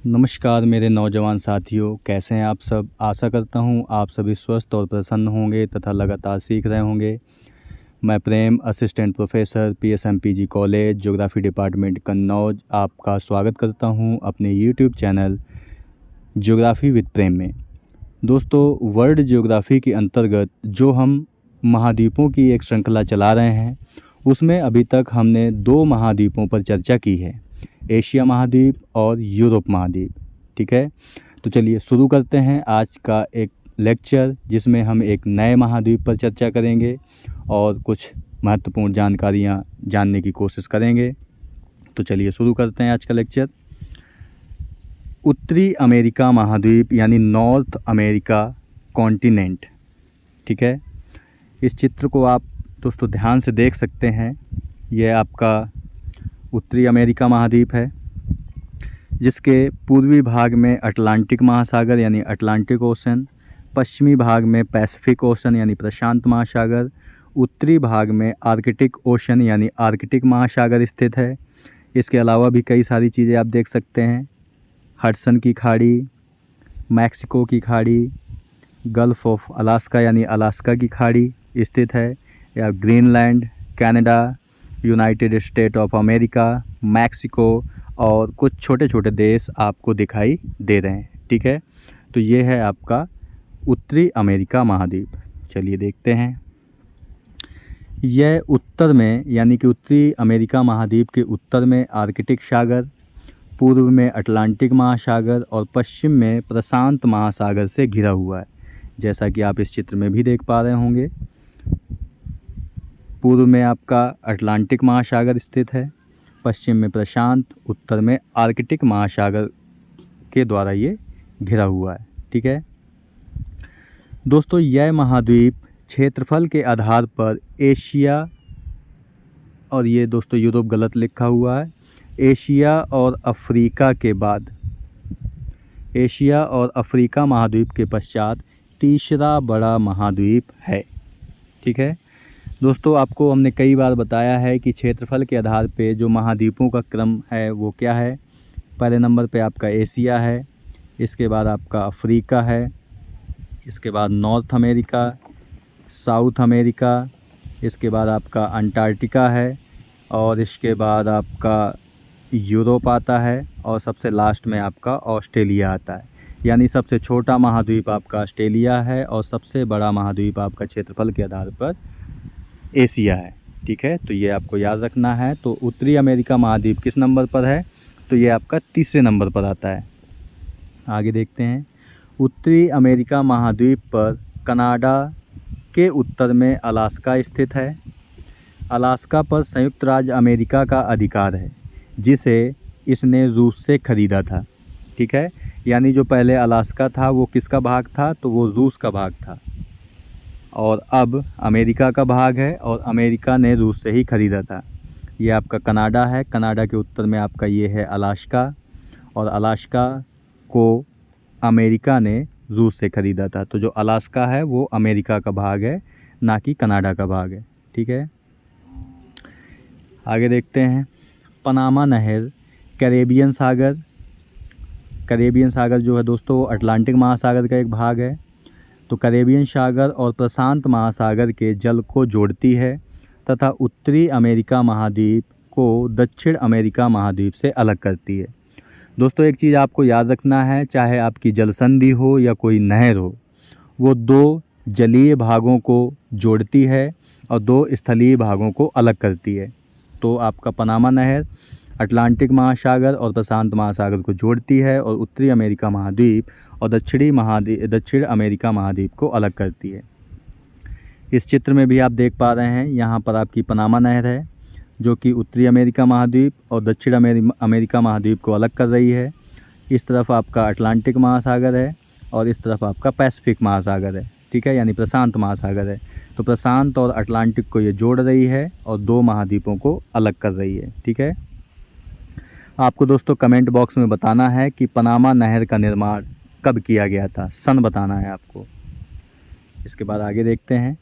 नमस्कार मेरे नौजवान साथियों, कैसे हैं आप सब। आशा करता हूं आप सभी स्वस्थ और प्रसन्न होंगे तथा लगातार सीख रहे होंगे। मैं Prem, assistant professor PSMPG college, geography department Kannauj, आपका स्वागत करता हूं अपने YouTube channel geography with Prem में। दोस्तों, वर्ल्ड ज्योग्राफी के अंतर्गत जो हम महाद्वीपों की एक श्रृंखला चला रहे हैं, उसमें अभी तक हमने 2 महाद्वीपों पर चर्चा की है, एशिया महाद्वीप और यूरोप महाद्वीप। ठीक है, तो चलिए शुरू करते हैं आज का एक लेक्चर, जिसमें हम एक नए महाद्वीप पर चर्चा करेंगे और कुछ महत्वपूर्ण जानकारियां जानने की कोशिश करेंगे। तो चलिए शुरू करते हैं आज का लेक्चर। उत्तरी अमेरिका महाद्वीप यानी नॉर्थ अमेरिका कॉन्टिनेंट। ठीक है, इस चित्र को आप दोस्तों ध्यान से देख सकते हैं। यह आपका उत्तरी अमेरिका महाद्वीप है, जिसके पूर्वी भाग में अटलांटिक महासागर यानी अटलांटिक ओशन, पश्चिमी भाग में पैसिफिक ओशन यानी प्रशांत महासागर, उत्तरी भाग में आर्कटिक ओशन यानी आर्कटिक महासागर स्थित है। इसके अलावा भी कई सारी चीज़ें आप देख सकते हैं। हडसन की खाड़ी, मैक्सिको की खाड़ी, गल्फ ऑफ अलास्का यानी अलास्का की खाड़ी स्थित है, या Greenland, Canada, United state of America, Mexico और कुछ छोटे छोटे देश आपको दिखाई दे रहे हैं। ठीक है, तो ये है आपका उत्तरी अमेरिका महाद्वीप। चलिए देखते हैं। यह उत्तर में यानी कि उत्तरी अमेरिका महाद्वीप के उत्तर में आर्कटिक सागर, पूर्व में अटलांटिक महासागर और पश्चिम में प्रशांत महासागर से घिरा हुआ है, जैसा कि आप इस चित्र में भी देख पा रहे होंगे। पूर्व में आपका अटलांटिक महासागर स्थित है, पश्चिम में प्रशांत, उत्तर में आर्कटिक महासागर के द्वारा ये घिरा हुआ है। ठीक है दोस्तों, यह महाद्वीप क्षेत्रफल के आधार पर एशिया, और ये दोस्तों यूरोप गलत लिखा हुआ है, एशिया और अफ्रीका के बाद, एशिया और अफ्रीका महाद्वीप के पश्चात तीसरा बड़ा महाद्वीप है। ठीक है दोस्तों, आपको हमने कई बार बताया है कि क्षेत्रफल के आधार पे जो महाद्वीपों का क्रम है वो क्या है। पहले नंबर पे आपका एशिया है, इसके बाद आपका अफ्रीका है, इसके बाद नॉर्थ अमेरिका, साउथ अमेरिका, इसके बाद आपका अंटार्कटिका है, और इसके बाद आपका यूरोप आता है, और सबसे लास्ट में आपका ऑस्ट्रेलिया आता है। यानी सबसे छोटा महाद्वीप आपका ऑस्ट्रेलिया है और सबसे बड़ा महाद्वीप आपका क्षेत्रफल के आधार पर एशिया है। ठीक है, तो ये आपको याद रखना है। तो उत्तरी अमेरिका महाद्वीप किस नंबर पर है, तो ये आपका तीसरे नंबर पर आता है। आगे देखते हैं। उत्तरी अमेरिका महाद्वीप पर कनाडा के उत्तर में अलास्का स्थित है। अलास्का पर संयुक्त राज्य अमेरिका का अधिकार है, जिसे इसने रूस से खरीदा था। ठीक है, यानी जो पहले अलास्का था वो किसका भाग था, तो वो रूस का भाग था, और अब अमेरिका का भाग है और अमेरिका ने रूस से ही ख़रीदा था। ये आपका कनाडा है, कनाडा के उत्तर में आपका ये है अलास्का, और अलास्का को अमेरिका ने रूस से ख़रीदा था। तो जो अलास्का है वो अमेरिका का भाग है, ना कि कनाडा का भाग है। ठीक है, आगे देखते हैं। पनामा नहर, कैरेबियन सागर। कैरेबियन सागर जो है दोस्तों अटलांटिक महासागर का एक भाग है। तो कैरेबियन सागर और प्रशांत महासागर के जल को जोड़ती है तथा उत्तरी अमेरिका महाद्वीप को दक्षिण अमेरिका महाद्वीप से अलग करती है। दोस्तों, एक चीज़ आपको याद रखना है, चाहे आपकी जलसंधि हो या कोई नहर हो, वो 2 जलीय भागों को जोड़ती है और 2 स्थलीय भागों को अलग करती है। तो आपका पनामा नहर अटलांटिक महासागर और प्रशांत महासागर को जोड़ती है और उत्तरी अमेरिका महाद्वीप और दक्षिण अमेरिका महाद्वीप को अलग करती है। इस चित्र में भी आप देख पा रहे हैं, यहाँ पर आपकी पनामा नहर है, जो कि उत्तरी अमेरिका महाद्वीप और दक्षिण अमेरिका महाद्वीप को अलग कर रही है। इस तरफ आपका अटलांटिक महासागर है और इस तरफ आपका पैसिफिक महासागर है। ठीक है, यानी प्रशांत महासागर है। तो प्रशांत और अटलांटिक को ये जोड़ रही है और 2 महाद्वीपों को अलग कर रही है। ठीक है, आपको दोस्तों कमेंट बॉक्स में बताना है कि पनामा नहर का निर्माण कब किया गया था, सन बताना है आपको। इसके बाद आगे देखते हैं।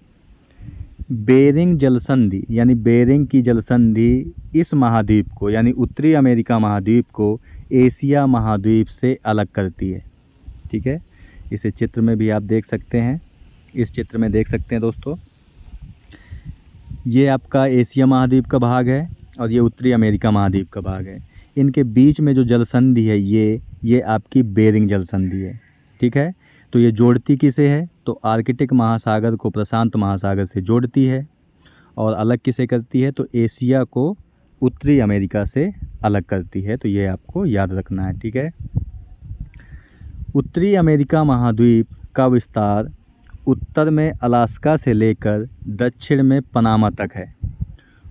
बेरिंग जलसंधि यानी बेरिंग की जलसंधि इस महाद्वीप को यानी उत्तरी अमेरिका महाद्वीप को एशिया महाद्वीप से अलग करती है। ठीक है, इसे चित्र में भी आप देख सकते हैं। इस चित्र में देख सकते हैं दोस्तों, ये आपका एशिया महाद्वीप का भाग है और ये उत्तरी अमेरिका महाद्वीप का भाग है। इनके बीच में जो जल संधि है ये आपकी बेरिंग जल संधि है। ठीक है, तो ये जोड़ती किसे है, तो आर्कटिक महासागर को प्रशांत महासागर से जोड़ती है। और अलग किसे करती है, तो एशिया को उत्तरी अमेरिका से अलग करती है। तो ये आपको याद रखना है। ठीक है, उत्तरी अमेरिका महाद्वीप का विस्तार उत्तर में अलास्का से लेकर दक्षिण में पनामा तक है।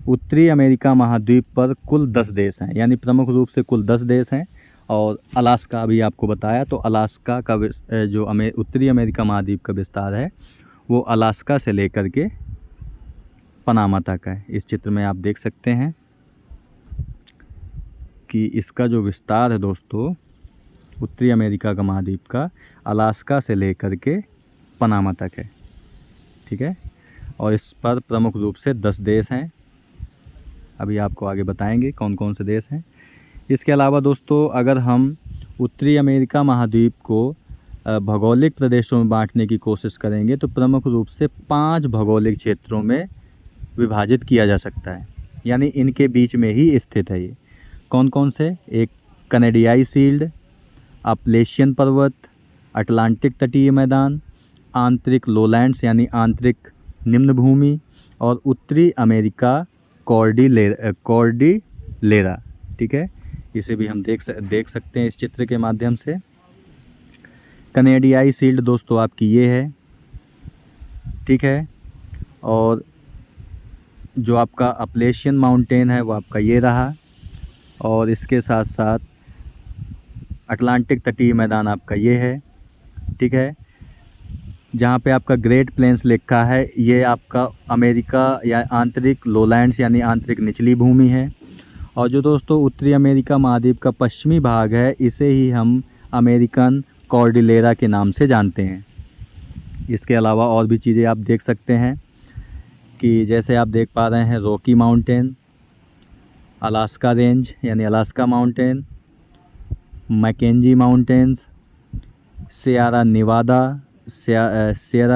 उत्तरी अमेरिका महाद्वीप पर कुल 10 देश हैं, यानी प्रमुख रूप से कुल 10 देश हैं। और अलास्का भी आपको बताया, तो अलास्का का जो उत्तरी अमेरिका महाद्वीप का विस्तार है वो अलास्का से लेकर के पनामा तक है। इस चित्र में आप देख सकते हैं कि इसका जो विस्तार है दोस्तों, उत्तरी अमेरिका का महाद्वीप का अलास्का से लेकर के पनामा तक है। ठीक है, और इस पर प्रमुख रूप से 10 देश हैं। अभी आपको आगे बताएंगे कौन कौन से देश हैं। इसके अलावा दोस्तों, अगर हम उत्तरी अमेरिका महाद्वीप को भौगोलिक प्रदेशों में बांटने की कोशिश करेंगे तो प्रमुख रूप से 5 भौगोलिक क्षेत्रों में विभाजित किया जा सकता है, यानी इनके बीच में ही स्थित है। ये कौन कौन से, एक कनेडियाई शील्ड, अपलेशियन पर्वत, अटलांटिक तटीय मैदान, आंतरिक लोलैंड्स यानी आंतरिक निम्न भूमि, और उत्तरी अमेरिका कॉर्डिलेरा। ठीक है, इसे भी हम देख सकते हैं इस चित्र के माध्यम से। कनेडियाई शील्ड दोस्तों आपकी ये है। ठीक है, और जो आपका अपलेशियन माउंटेन है वो आपका ये रहा, और इसके साथ साथ अटलांटिक तटीय मैदान आपका ये है। ठीक है, जहाँ पे आपका ग्रेट प्लेन्स लिखा है ये आपका अमेरिका या आंतरिक लोलैंड्स यानी आंतरिक निचली भूमि है। और जो दोस्तों उत्तरी अमेरिका महाद्वीप का पश्चिमी भाग है इसे ही हम अमेरिकन कॉर्डिलेरा के नाम से जानते हैं। इसके अलावा और भी चीज़ें आप देख सकते हैं कि जैसे आप देख पा रहे हैं रॉकी माउंटेन, अलास्का रेंज यानी Alaska mountain, Mackenzie mountains, Sierra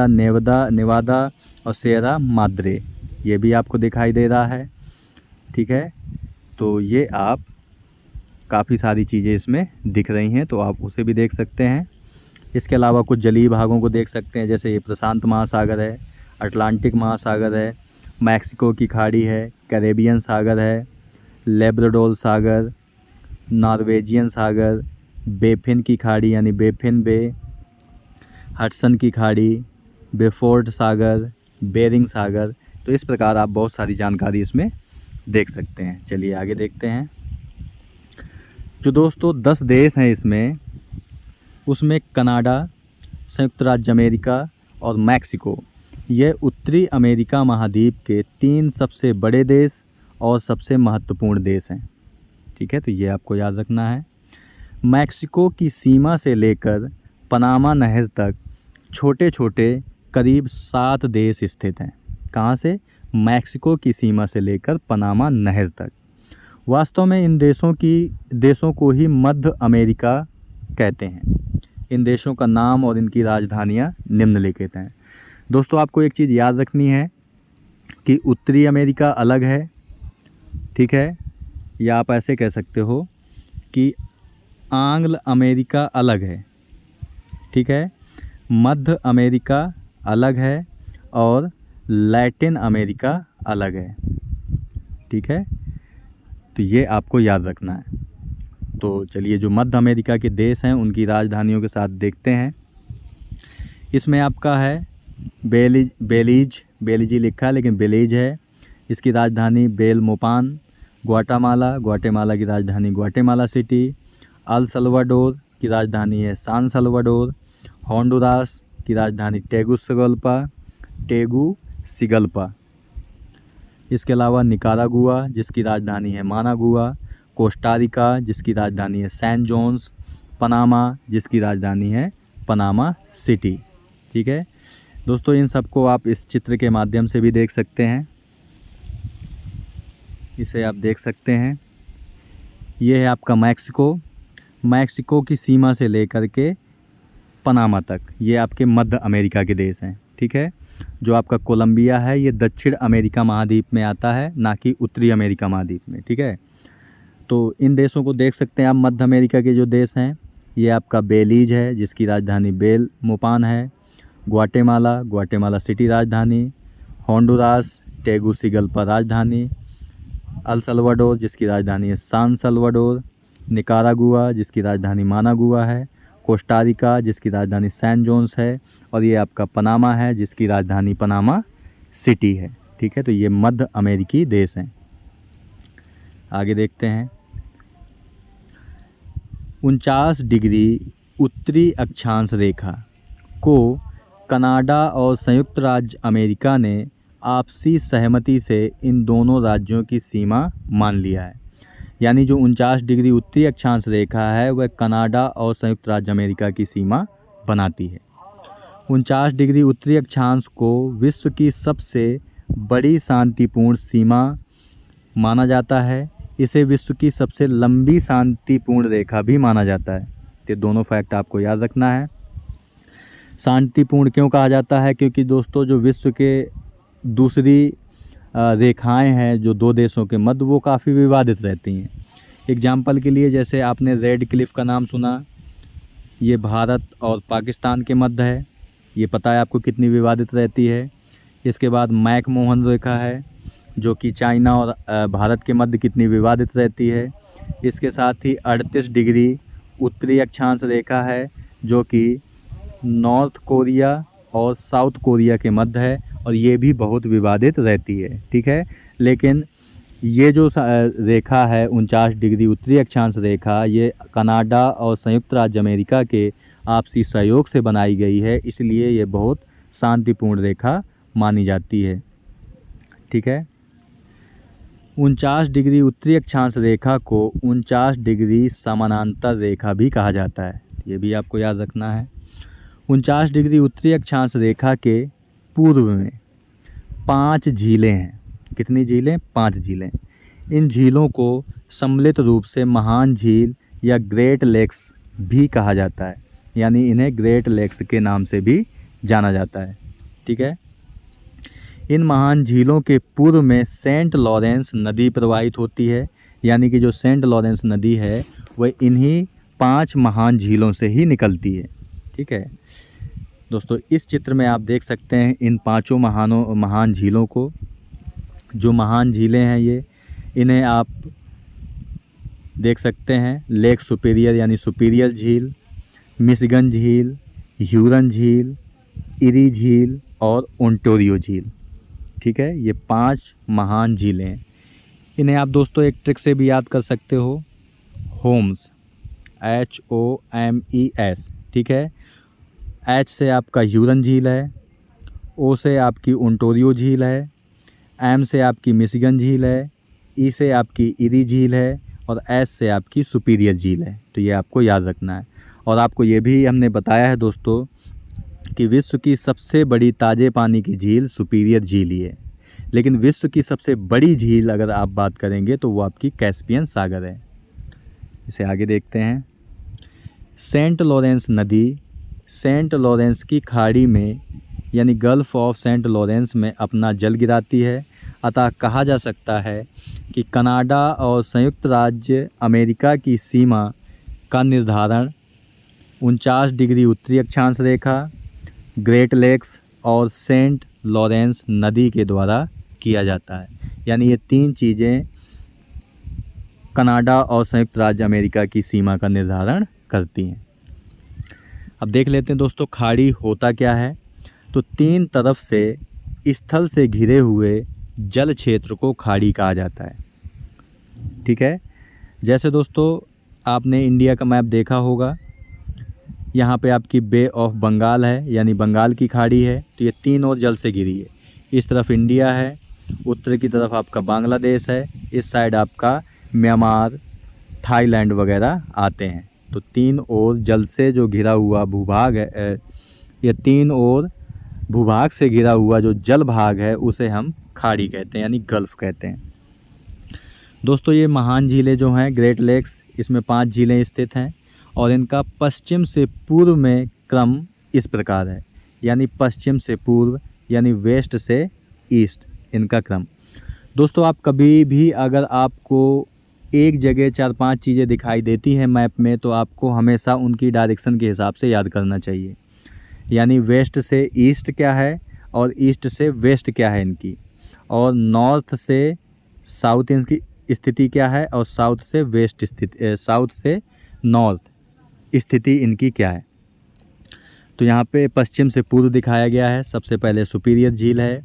Nevada और सियरा माद्रे, ये भी आपको दिखाई दे रहा है। ठीक है, तो ये आप काफ़ी सारी चीज़ें इसमें दिख रही हैं, तो आप उसे भी देख सकते हैं। इसके अलावा कुछ जलीय भागों को देख सकते हैं, जैसे ये प्रशांत महासागर है, अटलांटिक महासागर है, मैक्सिको की खाड़ी है, कैरेबियन सागर है, लेब्राडोर सागर, नॉर्वेजियन सागर, बेफिन की खाड़ी यानी बेफिन बे, हडसन की खाड़ी, बेफोर्ड सागर, बेरिंग सागर। तो इस प्रकार आप बहुत सारी जानकारी इसमें देख सकते हैं। चलिए आगे देखते हैं। जो दोस्तों 10 देश हैं इसमें, उसमें कनाडा, संयुक्त राज्य अमेरिका और मैक्सिको, ये उत्तरी अमेरिका महाद्वीप के 3 सबसे बड़े देश और सबसे महत्वपूर्ण देश हैं। ठीक है, तो ये आपको याद रखना है। मैक्सिको की सीमा से लेकर पनामा नहर तक छोटे छोटे करीब 7 देश स्थित हैं। कहाँ से? मैक्सिको की सीमा से लेकर पनामा नहर तक। वास्तव में इन देशों को ही मध्य अमेरिका कहते हैं। इन देशों का नाम और इनकी राजधानियाँ निम्नलिखित हैं। दोस्तों आपको एक चीज़ याद रखनी है कि उत्तरी अमेरिका अलग है, ठीक है, या आप ऐसे कह सकते हो कि आंग्ल अमेरिका अलग है, ठीक है, मध्य अमेरिका अलग है और लैटिन अमेरिका अलग है। ठीक है, तो ये आपको याद रखना है। तो चलिए जो मध्य अमेरिका के देश हैं उनकी राजधानियों के साथ देखते हैं। इसमें आपका है बेलीज लिखा है लेकिन बेलीज है। इसकी राजधानी बेलमोपान। ग्वाटेमाला की राजधानी ग्वाटेमाला सिटी। अल सल्वाडोर की राजधानी है सान सल्वाडोर। होंडुरास की राजधानी टेगुसिगल्पा। इसके अलावा निकारागुआ जिसकी राजधानी है मानागुआ। कोस्टारिका जिसकी राजधानी है सैन जोन्स। पनामा जिसकी राजधानी है पनामा सिटी। ठीक है दोस्तों, इन सबको आप इस चित्र के माध्यम से भी देख सकते हैं। इसे आप देख सकते हैं, ये है आपका मैक्सिको मैक्सिको की सीमा से लेकर के पनामा तक, ये आपके मध्य अमेरिका के देश हैं। ठीक है, जो आपका कोलंबिया है ये दक्षिण अमेरिका महाद्वीप में आता है, ना कि उत्तरी अमेरिका महाद्वीप में। ठीक है, तो इन देशों को देख सकते हैं आप। मध्य अमेरिका के जो देश हैं, ये आपका बेलीज है जिसकी राजधानी बेल मोपान है, ग्वाटेमाला सिटी राजधानी, होंडुरास टेगुसिगल्पा राजधानी, अल सल्वाडोर जिसकी राजधानी है सान सल्वाडोर, निकारागुआ जिसकी राजधानी मानागुआ है, कोस्टारिका जिसकी राजधानी सैन जोन्स है, और ये आपका पनामा है जिसकी राजधानी पनामा सिटी है। ठीक है, तो ये मध्य अमेरिकी देश हैं। आगे देखते हैं। 49 डिग्री उत्तरी अक्षांश रेखा को कनाडा और संयुक्त राज्य अमेरिका ने आपसी सहमति से इन दोनों राज्यों की सीमा मान लिया है। यानी जो 49 डिग्री उत्तरी अक्षांश रेखा है वह कनाडा और संयुक्त राज्य अमेरिका की सीमा बनाती है। 49 डिग्री उत्तरी अक्षांश को विश्व की सबसे बड़ी शांतिपूर्ण सीमा माना जाता है। इसे विश्व की सबसे लंबी शांतिपूर्ण रेखा भी माना जाता है। ये दोनों फैक्ट आपको याद रखना है। शांतिपूर्ण क्यों कहा जाता है? क्योंकि दोस्तों जो विश्व के दूसरी रेखाएं हैं जो दो देशों के मध्य, वो काफ़ी विवादित रहती हैं। एग्जाम्पल के लिए जैसे आपने रेड क्लिफ का नाम सुना, ये भारत और पाकिस्तान के मध्य है, ये पता है आपको कितनी विवादित रहती है। इसके बाद मैकमोहन रेखा है जो कि चाइना और भारत के मध्य कितनी विवादित रहती है। इसके साथ ही 38 डिग्री उत्तरी अक्षांश रेखा है जो कि नॉर्थ कोरिया और साउथ कोरिया के मध्य है, और ये भी बहुत विवादित रहती है। ठीक है, लेकिन ये जो रेखा है 49 डिग्री उत्तरी अक्षांश रेखा, ये कनाडा और संयुक्त राज्य अमेरिका के आपसी सहयोग से बनाई गई है, इसलिए ये बहुत शांतिपूर्ण रेखा मानी जाती है। ठीक है, 49 डिग्री उत्तरी अक्षांश रेखा को 49 डिग्री समानांतर रेखा भी कहा जाता है, ये भी आपको याद रखना है। 49 डिग्री उत्तरी अक्षांश रेखा के पूर्व में 5 झीलें हैं। कितनी झीलें? 5 झीलें। इन झीलों को सम्मिलित रूप से महान झील या ग्रेट लेक्स भी कहा जाता है, यानी इन्हें ग्रेट लेक्स के नाम से भी जाना जाता है। ठीक है, इन महान झीलों के पूर्व में सेंट लॉरेंस नदी प्रवाहित होती है, यानी कि जो सेंट लॉरेंस नदी है वह इन्हीं 5 महान झीलों से ही निकलती है। ठीक है दोस्तों, इस चित्र में आप देख सकते हैं इन 5 महान झीलों को। जो महान झीलें हैं ये, इन्हें आप देख सकते हैं लेक सुपीरियर यानी सुपीरियर झील, मिशिगन झील, ह्यूरन झील, इरी झील और ओंटारियो झील। ठीक है, ये 5 महान झीलें हैं। इन्हें आप दोस्तों एक ट्रिक से भी याद कर सकते हो, होम्स, HOMES। ठीक है, H से आपका ह्यूरन झील है, O से आपकी ओंटारियो झील है, M से आपकी मिशिगन झील है, E से आपकी इरी झील है और S से आपकी सुपीरियर झील है। तो ये आपको याद रखना है। और आपको ये भी हमने बताया है दोस्तों कि विश्व की सबसे बड़ी ताज़े पानी की झील सुपीरियर झील ही है, लेकिन विश्व की सबसे बड़ी झील अगर आप बात करेंगे तो वो आपकी कैस्पियन सागर है। इसे आगे देखते हैं। सेंट लॉरेंस नदी सेंट लॉरेंस की खाड़ी में यानी गल्फ ऑफ सेंट लॉरेंस में अपना जल गिराती है। अतः कहा जा सकता है कि कनाडा और संयुक्त राज्य अमेरिका की सीमा का निर्धारण 49 डिग्री उत्तरी अक्षांश रेखा, ग्रेट लेक्स और सेंट लॉरेंस नदी के द्वारा किया जाता है। यानी ये 3 चीज़ें कनाडा और संयुक्त राज्य अमेरिका की सीमा का निर्धारण करती हैं। अब देख लेते हैं दोस्तों खाड़ी होता क्या है। तो 3 तरफ से स्थल से घिरे हुए जल क्षेत्र को खाड़ी कहा जाता है। ठीक है, जैसे दोस्तों आपने इंडिया का मैप देखा होगा, यहाँ पे आपकी बे ऑफ बंगाल है यानी बंगाल की खाड़ी है, तो ये 3 ओर जल से घिरी है। इस तरफ इंडिया है, उत्तर की तरफ आपका बांग्लादेश है, इस साइड आपका म्यांमार, थाईलैंड वगैरह आते हैं। तो 3 ओर जल से जो घिरा हुआ भूभाग है, ये 3 ओर भूभाग से घिरा हुआ जो जल भाग है उसे हम खाड़ी कहते हैं यानी गल्फ कहते हैं। दोस्तों ये महान झीलें जो हैं ग्रेट लेक्स, इसमें 5 झीलें स्थित हैं और इनका पश्चिम से पूर्व में क्रम इस प्रकार है, यानी पश्चिम से पूर्व यानी वेस्ट से ईस्ट इनका क्रम। दोस्तों आप कभी भी अगर आपको एक जगह 4-5 चीज़ें दिखाई देती हैं मैप में, तो आपको हमेशा उनकी डायरेक्शन के हिसाब से याद करना चाहिए। यानी वेस्ट से ईस्ट क्या है और ईस्ट से वेस्ट क्या है इनकी, और नॉर्थ से साउथ इनकी स्थिति क्या है, और साउथ से वेस्ट स्थिति, साउथ से नॉर्थ स्थिति इनकी क्या है। तो यहाँ पे पश्चिम से पूर्व दिखाया गया है। सबसे पहले सुपीरियर झील है,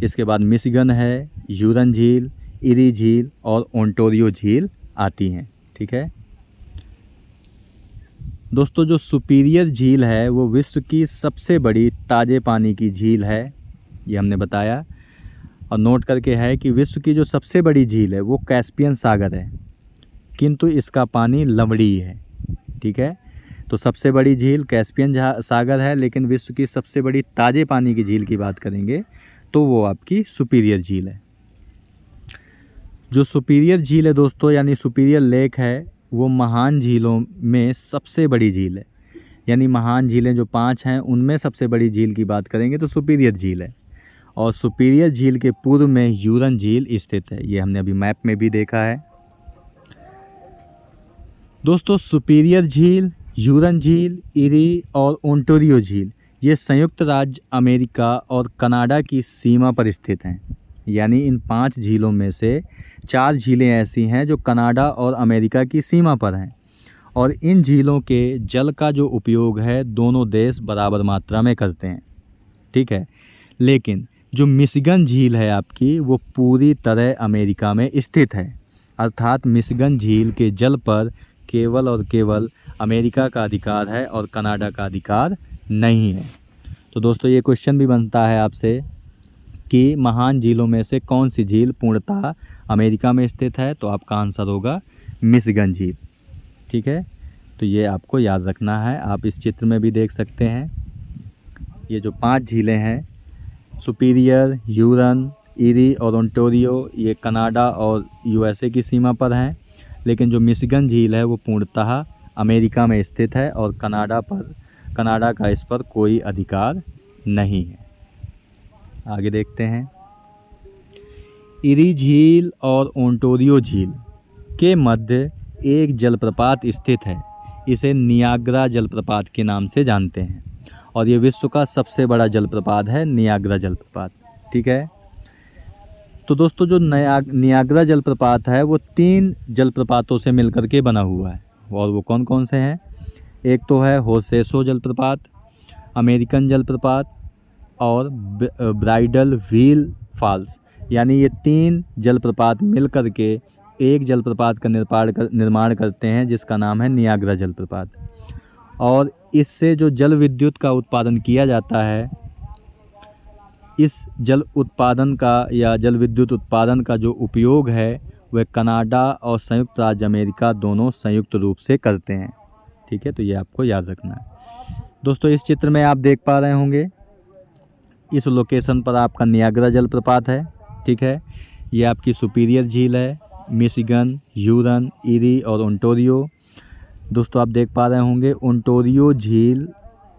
इसके बाद मिशिगन है, ह्यूरन झील, इरी झील और ओंटारियो झील आती हैं। ठीक है दोस्तों, जो सुपीरियर झील है वो विश्व की सबसे बड़ी ताज़े पानी की झील है, ये हमने बताया। और नोट करके है कि विश्व की जो सबसे बड़ी झील है वो कैस्पियन सागर है, किंतु इसका पानी लवणीय है। ठीक है, तो सबसे बड़ी झील कैस्पियन सागर है, लेकिन विश्व की सबसे बड़ी ताज़े पानी की झील की बात करेंगे तो वो आपकी सुपीरियर झील है। जो सुपीरियर झील है दोस्तों, यानी सुपीरियर लेक है, वो महान झीलों में सबसे बड़ी झील है। यानी महान झीलें जो 5 हैं उनमें सबसे बड़ी झील की बात करेंगे तो सुपीरियर झील है। और सुपीरियर झील के पूर्व में ह्यूरन झील स्थित है, ये हमने अभी मैप में भी देखा है। दोस्तों सुपीरियर झील, ह्यूरन झील, इरी और ओंटारियो झील ये संयुक्त राज्य अमेरिका और कनाडा की सीमा पर स्थित हैं। यानी इन 5 झीलों में से 4 झीलें ऐसी हैं जो कनाडा और अमेरिका की सीमा पर हैं, और इन झीलों के जल का जो उपयोग है दोनों देश बराबर मात्रा में करते हैं। ठीक है, लेकिन जो मिशिगन झील है आपकी वो पूरी तरह अमेरिका में स्थित है, अर्थात मिशिगन झील के जल पर केवल और केवल अमेरिका का अधिकार है और कनाडा का अधिकार नहीं है। तो दोस्तों ये क्वेश्चन भी बनता है आपसे कि महान झीलों में से कौन सी झील पूर्णतः अमेरिका में स्थित है, तो आपका आंसर होगा मिशिगन झील। ठीक है, तो ये आपको याद रखना है। आप इस चित्र में भी देख सकते हैं, ये जो 5 झीलें हैं सुपीरियर, ह्यूरन, इरी और ओंटारियो ये कनाडा और यूएसए की सीमा पर हैं, लेकिन जो मिशिगन झील है वो पूर्णतः अमेरिका में स्थित है और कनाडा का इस पर कोई अधिकार नहीं है। आगे देखते हैं, इरी झील और ओंटारियो झील के मध्य एक जलप्रपात स्थित है, इसे नियाग्रा जलप्रपात के नाम से जानते हैं, और ये विश्व का सबसे बड़ा जलप्रपात है नियाग्रा जलप्रपात। ठीक है, तो दोस्तों जो नियाग्रा जलप्रपात है वो 3 जलप्रपातों से मिलकर के बना हुआ है, और वो कौन कौन से हैं? एक तो है होसेसो जलप्रपात, अमेरिकन जलप्रपात और ब्राइडल व्हील फॉल्स। यानी ये 3 जलप्रपात मिलकर के एक जलप्रपात का निर्माण करते हैं जिसका नाम है नियाग्रा जलप्रपात। और इससे जो जल विद्युत का उत्पादन किया जाता है, इस जल उत्पादन का या जल विद्युत उत्पादन का जो उपयोग है वह कनाडा और संयुक्त राज्य अमेरिका दोनों संयुक्त रूप से करते हैं। ठीक है, तो ये आपको याद रखना है। दोस्तों इस चित्र में आप देख पा रहे होंगे, इस लोकेशन पर आपका नियाग्रा जलप्रपात है। ठीक है, ये आपकी सुपीरियर झील है, मिशिगन, ह्यूरन, इरी और ओंटारियो। दोस्तों आप देख पा रहे होंगे ओंटारियो झील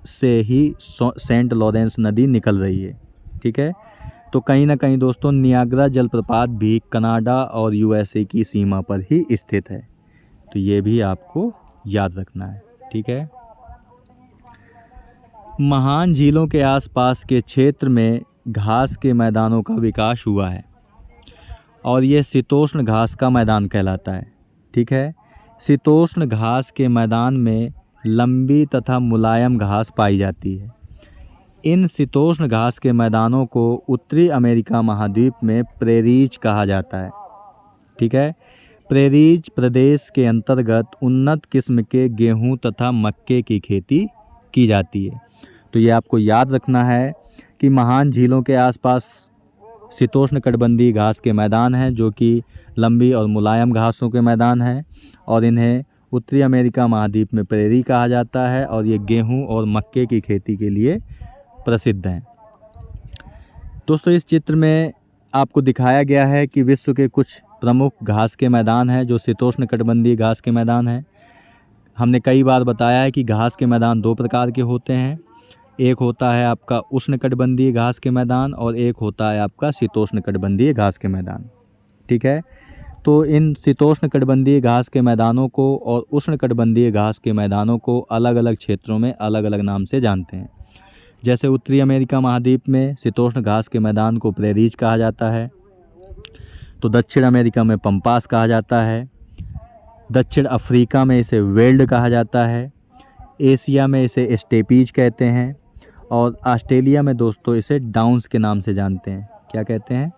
से ही सेंट लॉरेंस नदी निकल रही है। ठीक है, तो कहीं ना कहीं दोस्तों नियाग्रा जलप्रपात भी कनाडा और यूएसए की सीमा पर ही स्थित है, तो ये भी आपको याद रखना है। ठीक है, महान झीलों के आसपास के क्षेत्र में घास के मैदानों का विकास हुआ है और ये शीतोष्ण घास का मैदान कहलाता है। ठीक है, शीतोष्ण घास के मैदान में लंबी तथा मुलायम घास पाई जाती है। इन शीतोष्ण घास के मैदानों को उत्तरी अमेरिका महाद्वीप में प्रेरीज कहा जाता है। ठीक है, प्रेरीज प्रदेश के अंतर्गत उन्नत किस्म के गेहूं तथा मक्के की खेती की जाती है। तो ये आपको याद रखना है कि महान झीलों के आसपास शीतोष्ण कटिबंधीय घास के मैदान हैं जो कि लंबी और मुलायम घासों के मैदान हैं, और इन्हें उत्तरी अमेरिका महाद्वीप में प्रेरी कहा जाता है, और ये गेहूं और मक्के की खेती के लिए प्रसिद्ध हैं। दोस्तों इस चित्र में आपको दिखाया गया है कि विश्व के कुछ प्रमुख घास के मैदान हैं जो शीतोष्ण कटिबंधीय घास के मैदान हैं। हमने कई बार बताया है कि घास के मैदान दो प्रकार के होते हैं। एक होता है आपका उष्णकटिबंधीय घास के मैदान और एक होता है आपका शीतोष्णकटिबंधीय घास के मैदान। ठीक है, तो इन शीतोष्णकटिबंधीय घास के मैदानों को और उष्णकटिबंधीय घास के मैदानों को अलग अलग क्षेत्रों में अलग अलग नाम से जानते हैं। जैसे उत्तरी अमेरिका महाद्वीप में शीतोष्ण घास के मैदान को प्रेरीज कहा जाता है, तो दक्षिण अमेरिका में पंपास कहा जाता है, दक्षिण अफ्रीका में इसे वेल्ड कहा जाता है, एशिया में इसे स्टेपीज कहते हैं और ऑस्ट्रेलिया में दोस्तों इसे डाउन्स के नाम से जानते हैं। क्या कहते हैं?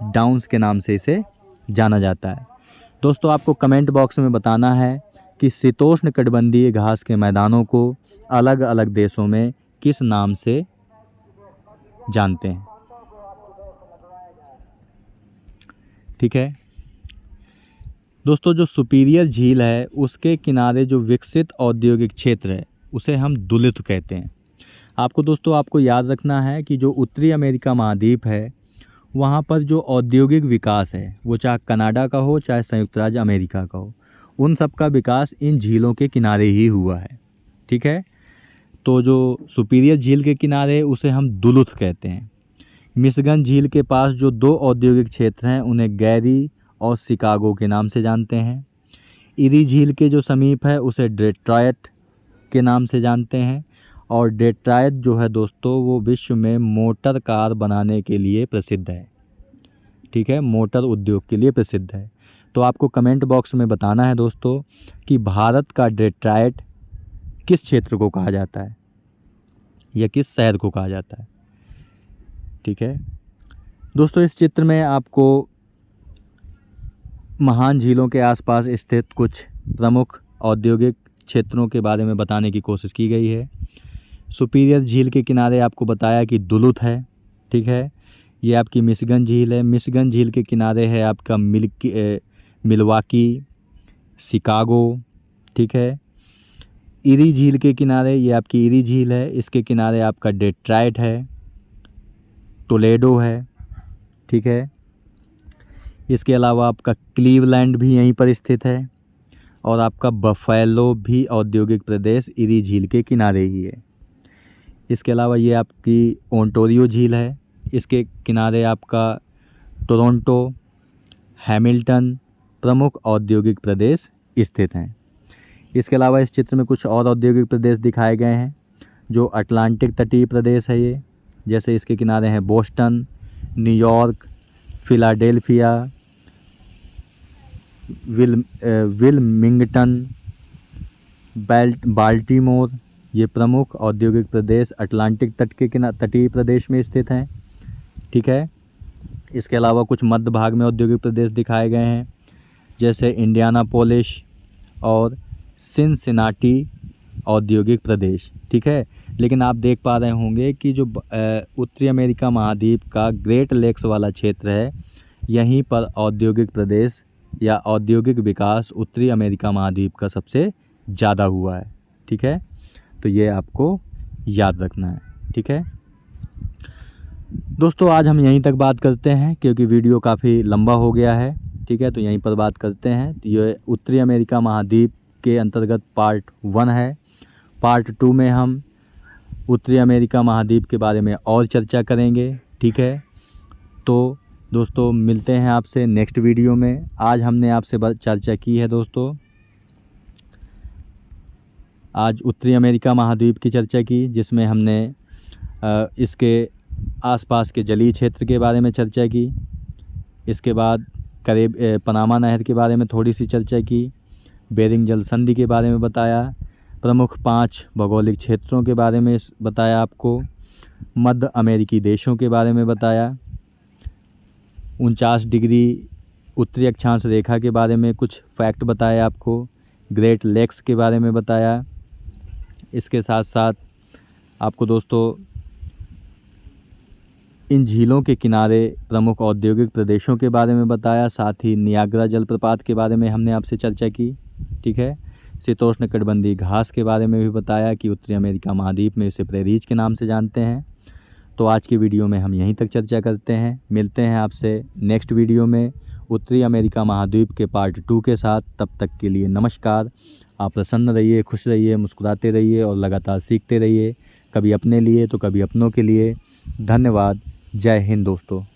डाउन्स के नाम से इसे जाना जाता है। दोस्तों आपको कमेंट बॉक्स में बताना है कि शीतोष्णकटिबंधीय घास के मैदानों को अलग अलग देशों में किस नाम से जानते हैं। ठीक है दोस्तों, जो सुपीरियर झील है उसके किनारे जो विकसित औद्योगिक क्षेत्र है उसे हम दुलित कहते हैं। आपको याद रखना है कि जो उत्तरी अमेरिका महाद्वीप है वहाँ पर जो औद्योगिक विकास है वो चाहे कनाडा का हो चाहे संयुक्त राज्य अमेरिका का हो, उन सब का विकास इन झीलों के किनारे ही हुआ है। ठीक है, तो जो सुपीरियर झील के किनारे उसे हम दुलुथ कहते हैं। मिशिगन झील के पास जो दो औद्योगिक क्षेत्र हैं उन्हें गैरी और शिकागो के नाम से जानते हैं। इरी झील के जो समीप है उसे डेट्रॉयट के नाम से जानते हैं और डेट्रॉयट जो है दोस्तों वो विश्व में मोटर कार बनाने के लिए प्रसिद्ध है। ठीक है, मोटर उद्योग के लिए प्रसिद्ध है। तो आपको कमेंट बॉक्स में बताना है दोस्तों कि भारत का डेट्रॉयट किस क्षेत्र को कहा जाता है या किस शहर को कहा जाता है। ठीक है दोस्तों, इस चित्र में आपको महान झीलों के आसपास स्थित कुछ प्रमुख औद्योगिक क्षेत्रों के बारे में बताने की कोशिश की गई है। सुपीरियर झील के किनारे आपको बताया कि दुलुथ है। ठीक है, ये आपकी मिशिगन झील है। मिशिगन झील के किनारे है आपका मिलवाकी, शिकागो। ठीक है, इरी झील के किनारे ये आपकी इरी झील है, इसके किनारे आपका डेट्रॉयट है, टोलेडो है। ठीक है, इसके अलावा आपका क्लीवलैंड भी यहीं पर स्थित है और आपका बफेलो भी औद्योगिक प्रदेश इरी झील के किनारे ही है। इसके अलावा ये आपकी ओंटारियो झील है, इसके किनारे आपका टोरंटो, हैमिल्टन प्रमुख औद्योगिक प्रदेश स्थित हैं। इसके अलावा इस चित्र में कुछ और औद्योगिक प्रदेश दिखाए गए हैं जो अटलांटिक तटीय प्रदेश है ये, जैसे इसके किनारे हैं Boston, New York, Philadelphia, Wilmington, Baltimore. ये प्रमुख औद्योगिक प्रदेश अटलांटिक तट के तटीय प्रदेश में स्थित हैं। ठीक है, इसके अलावा कुछ मध्य भाग में औद्योगिक प्रदेश दिखाए गए हैं जैसे इंडियानापोलिस और सिनसिनाटी औद्योगिक प्रदेश। ठीक है, लेकिन आप देख पा रहे होंगे कि जो उत्तरी अमेरिका महाद्वीप का ग्रेट लेक्स वाला क्षेत्र है यहीं पर औद्योगिक प्रदेश या औद्योगिक विकास उत्तरी अमेरिका महाद्वीप का सबसे ज़्यादा हुआ है। ठीक है, तो ये आपको याद रखना है। ठीक है दोस्तों, आज हम यहीं तक बात करते हैं क्योंकि वीडियो काफ़ी लंबा हो गया है। ठीक है, तो यहीं पर बात करते हैं। तो ये उत्तरी अमेरिका महाद्वीप के अंतर्गत पार्ट 1 है। पार्ट 2 में हम उत्तरी अमेरिका महाद्वीप के बारे में और चर्चा करेंगे। ठीक है, तो दोस्तों मिलते हैं आपसे नेक्स्ट वीडियो में। आज हमने आपसे चर्चा की है दोस्तों, आज उत्तरी अमेरिका महाद्वीप की चर्चा की जिसमें हमने इसके आसपास के जलीय क्षेत्र के बारे में चर्चा की। इसके बाद पनामा नहर के बारे में थोड़ी सी चर्चा की, बेरिंग जल संधि के बारे में बताया, प्रमुख 5 भौगोलिक क्षेत्रों के बारे में बताया आपको, मध्य अमेरिकी देशों के बारे में बताया, 49 डिग्री उत्तरी अक्षांश रेखा के बारे में कुछ फैक्ट बताए आपको, ग्रेट लेक्स के बारे में बताया। इसके साथ साथ आपको दोस्तों इन झीलों के किनारे प्रमुख औद्योगिक प्रदेशों के बारे में बताया, साथ ही नियाग्रा जलप्रपात के बारे में हमने आपसे चर्चा की। ठीक है, शीतोष्णकटिबंधीय घास के बारे में भी बताया कि उत्तरी अमेरिका महाद्वीप में इसे प्रेरीज के नाम से जानते हैं। तो आज की वीडियो में हम यहीं तक चर्चा करते हैं। मिलते हैं आपसे नेक्स्ट वीडियो में उत्तरी अमेरिका महाद्वीप के पार्ट 2 के साथ। तब तक के लिए नमस्कार। आप प्रसन्न रहिए, खुश रहिए, मुस्कुराते रहिए और लगातार सीखते रहिए, कभी अपने लिए तो कभी अपनों के लिए। धन्यवाद। जय हिंद दोस्तों।